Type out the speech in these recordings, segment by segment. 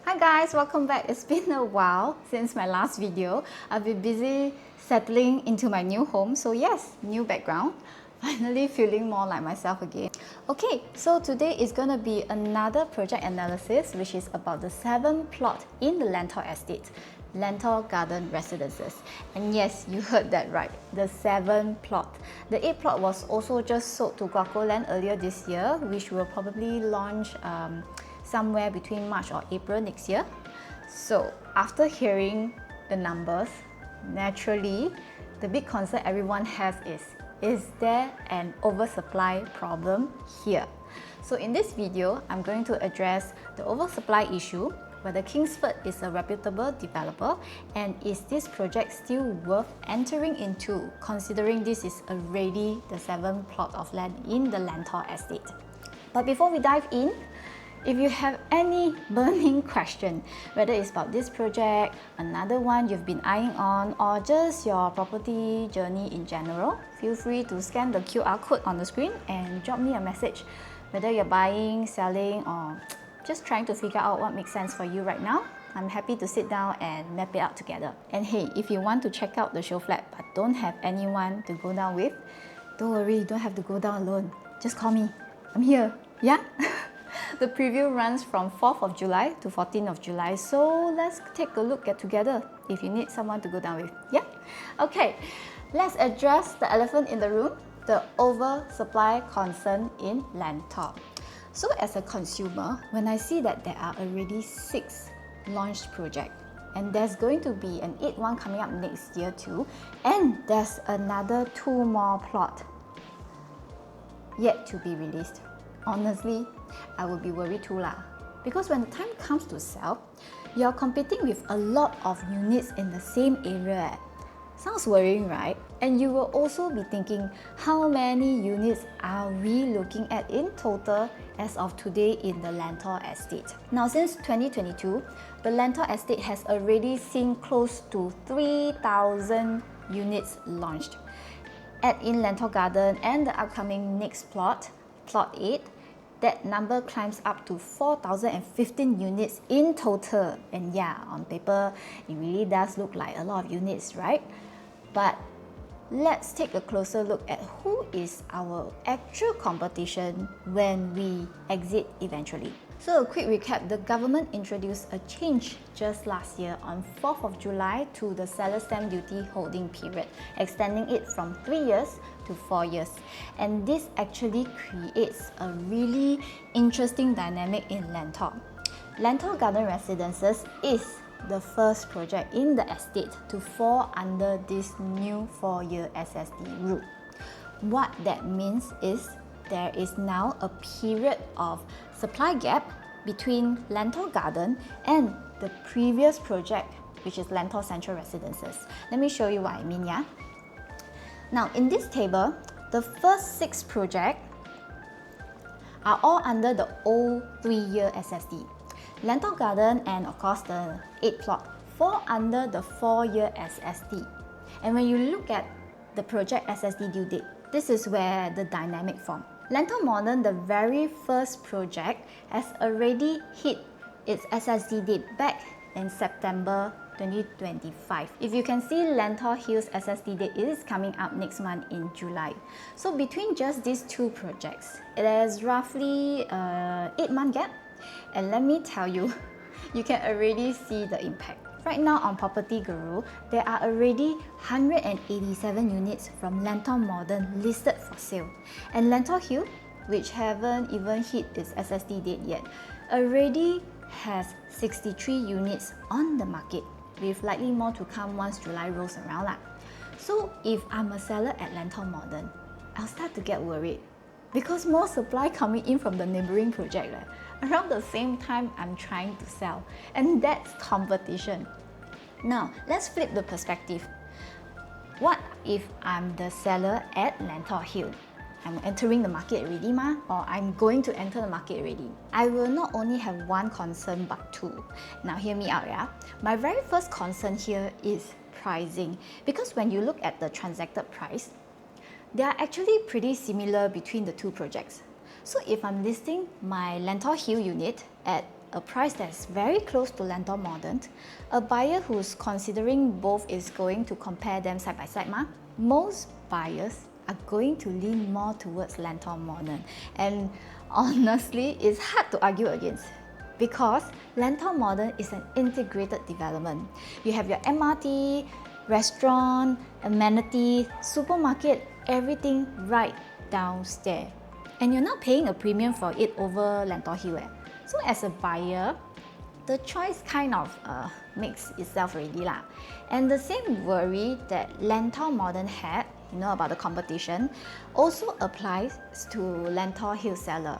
Hi guys, welcome back. It's been a while since my last video. I've been busy settling into my new home. So yes, new background. Finally feeling more like myself again. Okay, so today is going to be another project analysis which is about the 7th plot in the Lentor estate, Lentor Garden Residences. And yes, you heard that right, the 7th plot. The 8th plot was also just sold to Guaco Land earlier this year, which will probably launch somewhere between March or April next year. So after hearing the numbers, naturally, the big concern everyone has is there an oversupply problem here? So in this video, I'm going to address the oversupply issue, whether Kingsford is a reputable developer, and is this project still worth entering into, considering this is already the 7th plot of land in the Lentor estate. But before we dive in, if you have any burning question, whether it's about this project, another one you've been eyeing on, or just your property journey in general, feel free to scan the QR code on the screen and drop me a message. Whether you're buying, selling, or just trying to figure out what makes sense for you right now, I'm happy to sit down and map it out together. And hey, if you want to check out the show flat but don't have anyone to go down with, don't worry, you don't have to go down alone. Just call me. I'm here. Yeah? The preview runs from 4th of July to 14th of July, so let's take a look at together if you need someone to go down with. Yeah? Okay, let's address the elephant in the room, the oversupply concern in Lentor. So as a consumer, when I see that there are already 6 launched projects, and there's going to be an 8th one coming up next year too, and there's another 2 more plots yet to be released. Honestly, I would be worried too lah. Because when the time comes to sell, you're competing with a lot of units in the same area. Sounds worrying, right? And you will also be thinking, how many units are we looking at in total as of today in the Lentor estate? Now, since 2022, the Lentor estate has already seen close to 3,000 units launched. Add in Lentor Garden and the upcoming next plot, Plot 8, that number climbs up to 4,015 units in total. And yeah, on paper, it really does look like a lot of units, right? But let's take a closer look at who is our actual competition when we exit eventually. So a quick recap, the government introduced a change just last year on 4th of July to the seller stamp duty holding period, extending it from 3 years to 4 years. And this actually creates a really interesting dynamic in Lentor. Lentor Garden Residences is the first project in the estate to fall under this new 4-year SSD rule. What that means is there is now a period of supply gap between Lentor Garden and the previous project, which is Lentor Central Residences. Let me show you what I mean, yeah? Now, in this table, the first 6 projects are all under the old 3-year SSD. Lentor Garden and of course the 8th plot fall under the 4-year SSD. And when you look at the project SSD due date, this is where the dynamic forms. Lentor Modern, the very first project, has already hit its SSD date back in September 2025. If you can see Lentor Hill's SSD date, it is coming up next month in July. So between just these 2 projects, it is roughly an 8-month gap. And let me tell you, you can already see the impact. Right now on Property Guru, there are already 187 units from Lentor Modern listed for sale. And Lentor Hill, which haven't even hit its SSD date yet, already has 63 units on the market, with likely more to come once July rolls around lah. So if I'm a seller at Lentor Modern, I'll start to get worried because more supply coming in from the neighboring project around the same time I'm trying to sell, and that's competition. Now let's flip the perspective. What if I'm the seller at Lentor Hill? I'm entering the market already or I'm going to enter the market already. I will not only have one concern but 2. Now hear me out, yeah? My very first concern here is pricing, because when you look at the transacted price, they are actually pretty similar between the 2 projects. So if I'm listing my Lentor Hill unit at a price that's very close to Lentor Modern, a buyer who's considering both is going to compare them side by side. Most buyers are going to lean more towards Lentor Modern, and honestly, it's hard to argue against because Lentor Modern is an integrated development. You have your MRT, restaurant, amenity, supermarket, everything right downstairs. And you're not paying a premium for it over Lentor Hill. So as a buyer, the choice kind of makes itself already lah. And the same worry that Lentor Modern had, about the competition, also applies to Lentor Hill seller.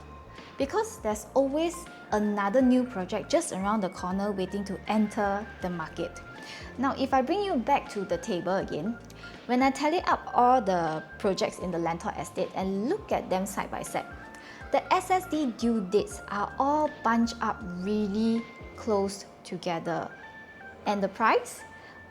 Because there's always another new project just around the corner waiting to enter the market. Now, if I bring you back to the table again, when I tally up all the projects in the Lentor estate and look at them side by side, the SSD due dates are all bunched up really close together. And the price?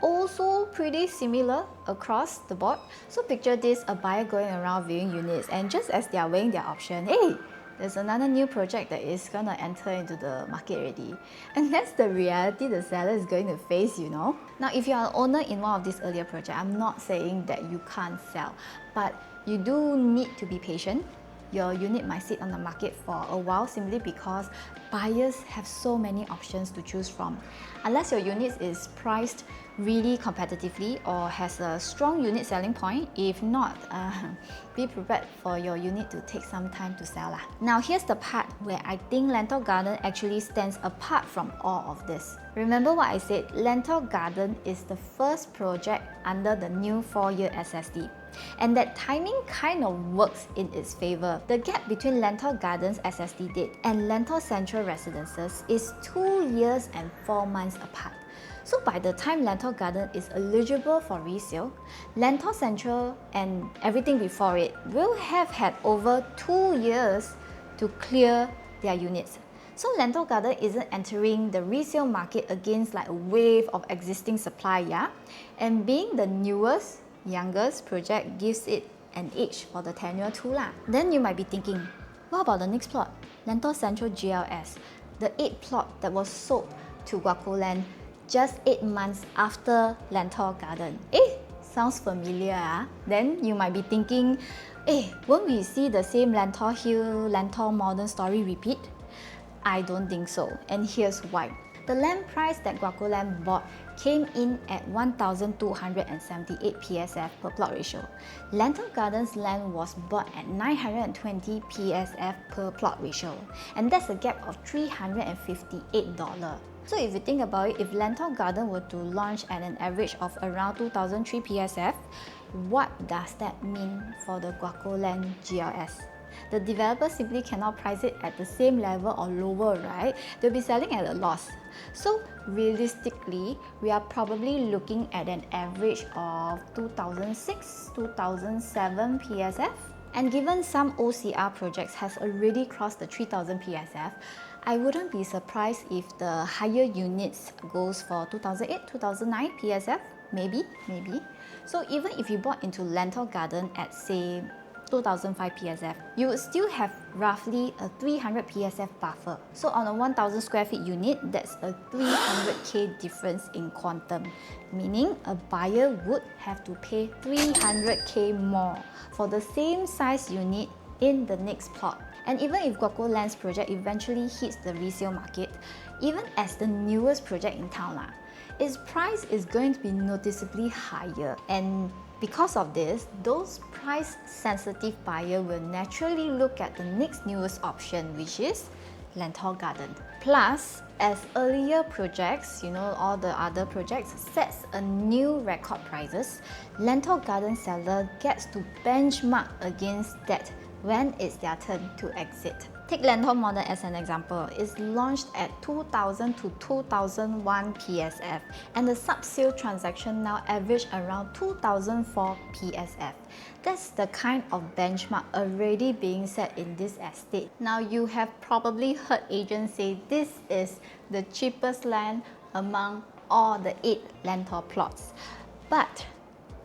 Also pretty similar across the board. So picture this, a buyer going around viewing units, and just as they are weighing their option, hey, there's another new project that is gonna enter into the market already. And that's the reality the seller is going to face, Now, if you are an owner in one of these earlier projects, I'm not saying that you can't sell, but you do need to be patient. Your unit might sit on the market for a while simply because buyers have so many options to choose from. Unless your unit is priced really competitively or has a strong unit selling point, if not, be prepared for your unit to take some time to sell. Now here's the part where I think Lentor Garden actually stands apart from all of this. Remember what I said, Lentor Garden is the first project under the new 4-year SSD. And that timing kind of works in its favor. The gap between Lentor Gardens SSD date and Lentor Central Residences is 2 years and 4 months apart. So by the time Lentor Garden is eligible for resale, Lentor Central and everything before it will have had over 2 years to clear their units. So Lentor Garden isn't entering the resale market against like a wave of existing supply, And being the newest, youngest project gives it an edge for the tenure too. Then you might be thinking, what about the next plot? Lentor Central GLS, the 8th plot that was sold to Guacoland just 8 months after Lentor Garden. Sounds familiar. Then you might be thinking, won't we see the same Lentor Hill, Lentor Modern story repeat? I don't think so, and here's why. The land price that Guacoland bought came in at 1,278 PSF per plot ratio. Lentor Gardens land was bought at 920 PSF per plot ratio, and that's a gap of $358. So if you think about it, if Lentor Garden were to launch at an average of around 2,003 PSF, what does that mean for the Guacoland GLS? The developer simply cannot price it at the same level or lower, right? They'll be selling at a loss. So realistically, we are probably looking at an average of 2006, 2007 PSF. And given some OCR projects has already crossed the 3000 PSF, I wouldn't be surprised if the higher units goes for 2008, 2009 PSF, maybe. So even if you bought into Lentor Garden at say 2005 PSF, you would still have roughly a 300 PSF buffer. So on a 1000 square feet unit, that's a 300k difference in quantum, meaning a buyer would have to pay 300k more for the same size unit in the next plot. And even if Guacoland's project eventually hits the resale market, even as the newest project in town, its price is going to be noticeably higher. And because of this, those price-sensitive buyers will naturally look at the next newest option, which is Lentor Garden. Plus, as earlier projects, all the other projects sets a new record prices, Lentor Garden seller gets to benchmark against that when it's their turn to exit. Take Lentor Modern as an example. It's launched at 2000 to 2001 PSF, and the sub-sale transaction now average around 2004 PSF. That's the kind of benchmark already being set in this estate. Now you have probably heard agents say this is the cheapest land among all the 8 Lentor plots. But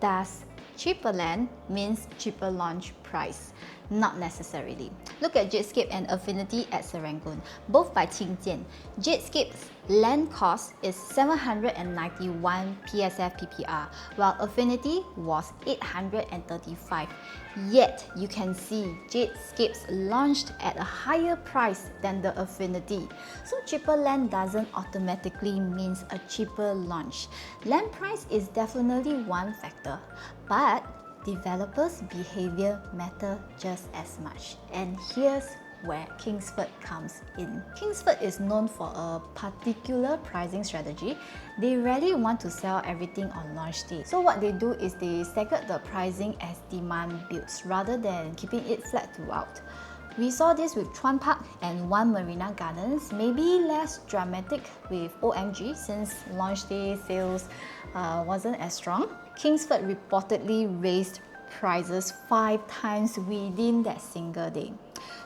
does cheaper land means cheaper launch price. Not necessarily. Look at Jadescape and Affinity at Serangoon, both by Qingjian. Jadescape's land cost is 791 PSF PPR, while Affinity was 835. Yet, you can see Jadescape's launched at a higher price than the Affinity. So cheaper land doesn't automatically means a cheaper launch. Land price is definitely one factor, but developers' behavior matter just as much. And here's where Kingsford comes in. Kingsford is known for a particular pricing strategy. They rarely want to sell everything on launch day. So what they do is they stagger the pricing as demand builds rather than keeping it flat throughout. We saw this with Chuan Park and One Marina Gardens, maybe less dramatic with OMG since launch day sales wasn't as strong. Kingsford reportedly raised prices 5 times within that single day.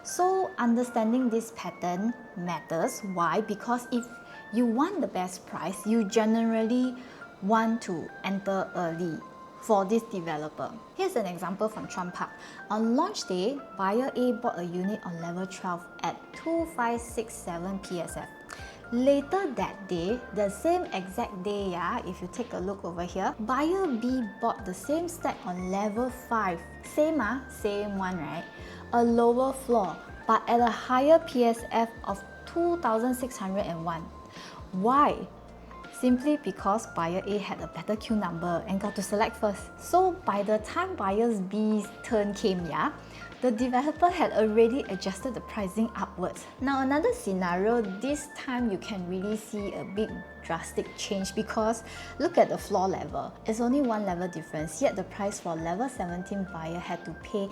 So understanding this pattern matters. Why? Because if you want the best price, you generally want to enter early for this developer. Here's an example from Chuan Park. On launch day, buyer A bought a unit on level 12 at 2567 PSF. Later that day, the same exact day, if you take a look over here, buyer B bought the same stack on level 5. Same one, right? A lower floor, but at a higher PSF of 2601. Why? Simply because buyer A had a better queue number and got to select first. So by the time buyer B's turn came, the developer had already adjusted the pricing upwards. Now another scenario, this time you can really see a big drastic change because look at the floor level. It's only one level difference, yet the price for level 17 buyer had to pay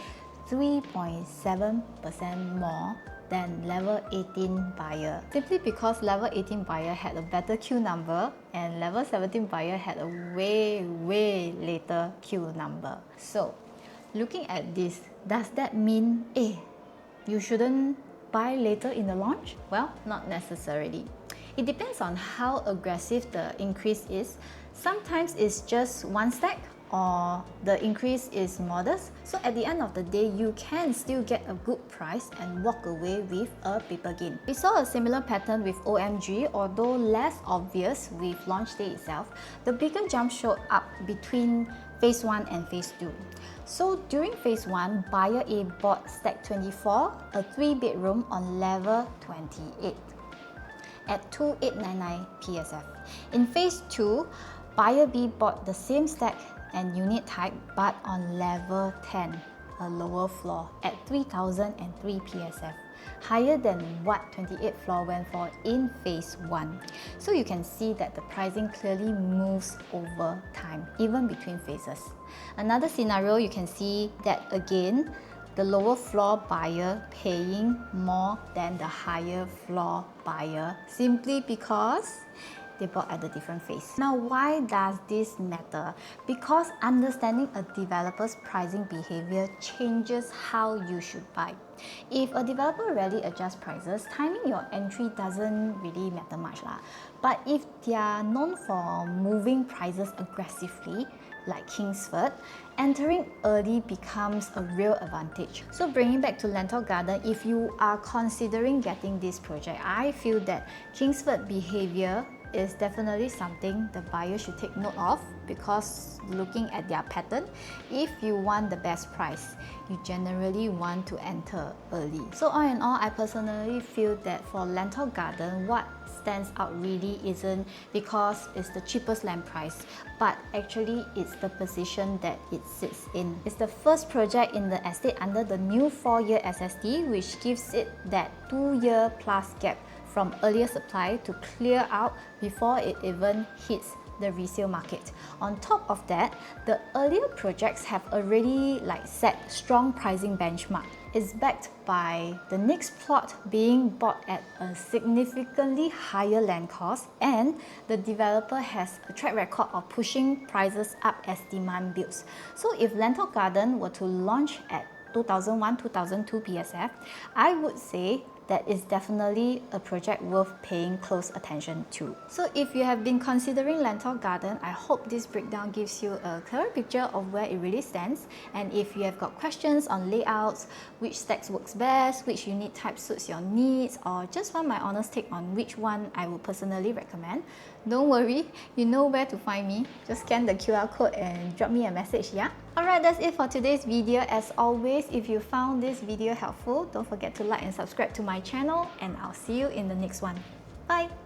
3.7% more than level 18 buyer, simply because level 18 buyer had a better queue number and level 17 buyer had a way later queue number. So looking at this, does that mean you shouldn't buy later in the launch? Well, not necessarily. It depends on how aggressive the increase is. Sometimes it's just one stack or the increase is modest. So at the end of the day, you can still get a good price and walk away with a paper gain. We saw a similar pattern with OMG, although less obvious with launch day itself. The bigger jump showed up between Phase 1 and Phase 2. So during Phase 1, buyer A bought stack 24, a 3-bedroom on level 28 at 2899 PSF. In Phase 2, buyer B bought the same stack and unit type but on level 10, a lower floor at 3003 PSF, higher than what 28 floor went for in Phase 1. So you can see that the pricing clearly moves over time, even between phases. Another scenario, you can see that again, the lower floor buyer paying more than the higher floor buyer simply because they bought at a different phase. Now, why does this matter? Because understanding a developer's pricing behavior changes how you should buy. If a developer rarely adjusts prices, timing your entry doesn't really matter much. But if they are known for moving prices aggressively, like Kingsford, entering early becomes a real advantage. So bringing back to Lentor Garden, if you are considering getting this project, I feel that Kingsford behavior is definitely something the buyer should take note of, because looking at their pattern, if you want the best price, you generally want to enter early. So all in all, I personally feel that for Lentor Garden, what stands out really isn't because it's the cheapest land price, but actually it's the position that it sits in. It's the first project in the estate under the new 4-year SST, which gives it that 2-year plus gap from earlier supply to clear out before it even hits the resale market. On top of that, the earlier projects have already set strong pricing benchmark. It's backed by the next plot being bought at a significantly higher land cost, and the developer has a track record of pushing prices up as demand builds. So if Lentor Garden were to launch at 2001-2002 PSF, I would say that is definitely a project worth paying close attention to. So if you have been considering Lentor Garden, I hope this breakdown gives you a clearer picture of where it really stands. And if you have got questions on layouts, which stacks works best, which unit type suits your needs, or just want my honest take on which one I would personally recommend, don't worry, you know where to find me. Just scan the QR code and drop me a message, yeah? Alright, that's it for today's video. As always, if you found this video helpful, don't forget to like and subscribe to my channel, and I'll see you in the next one. Bye!